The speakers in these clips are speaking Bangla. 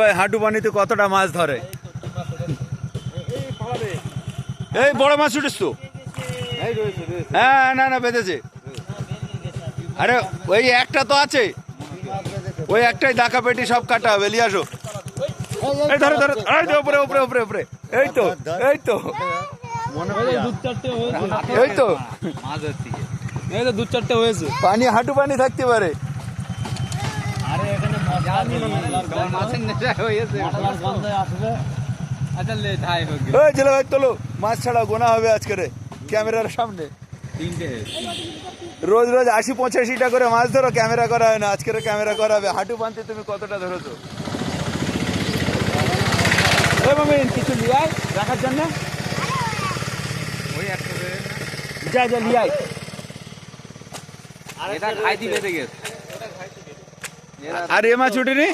ভাই হাঁটু পানিতে কতটা মাছ ধরে? এই বড় মাছ ছুটিস তো? হ্যাঁ, না না বেঁধেছে। আরে ওই একটা তো আছে, ওই একটাই দাকা পেটি সব কাটা হবে। নিয়ে আসো। এই ধরো ধরো, উপরে উপরে উপরে উপরে। এই তো এই তো এই তো এই তো দু চারটে হয়েছে। পানি হাঁটু পানি থাকতে পারে। ওই ছেলে ভাই তোলো, মাছ ছাড়াও, গোনা হবে আজকে ক্যামেরার সামনে। রোজ রোজ ৮০-৮৫টা করে মাছ ধরো, ক্যামেরা করা হয় না, আজকের ক্যামেরা করা হবে। হাঁটু পানতে তুমি কতটা ধরেছো? ওই মামি কিছু লিয়াই রাখার জন্য, যা যা লিয়াই। আর এ মাছ উঠেনি,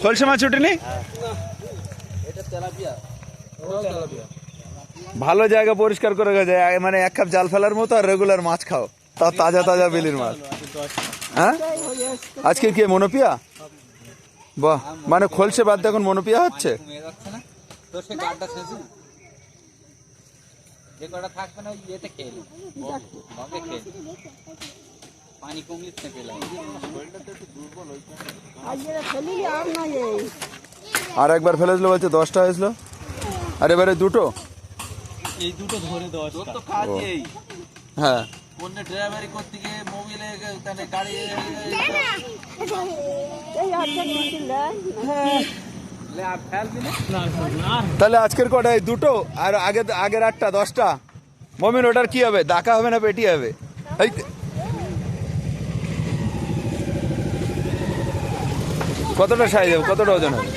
খলসে মাছ উঠেনি। ভালো জায়গা পরিষ্কার করে গেছে, মানে এক কাপ জাল ফেলার মতো, আর রেগুলার মাছ খাও, তাও তাজা তাজা বিলির মাছ। হ্যাঁ আজকে কি মনোপিয়া? বাহ, মানে খলসে বাদ দিয়ে এখন মনোপিয়া হচ্ছে। আর একবার ফেলেছিল বলছে 10টা হয়েছিল, আর এবারে দুটো। এই দুটো ধরে 10টা। হ্যাঁ ড্রাইভারি করতে গিয়ে মোবাইলে গাড়ি তাহলে আজকের কটায় দুটো, আর আগের 8টা 10টা। মমিন ওটার কি হবে, দাকা হবে না পেটি হবে? এই কতটা সাইজ হবে, কতটা ওজন হবে?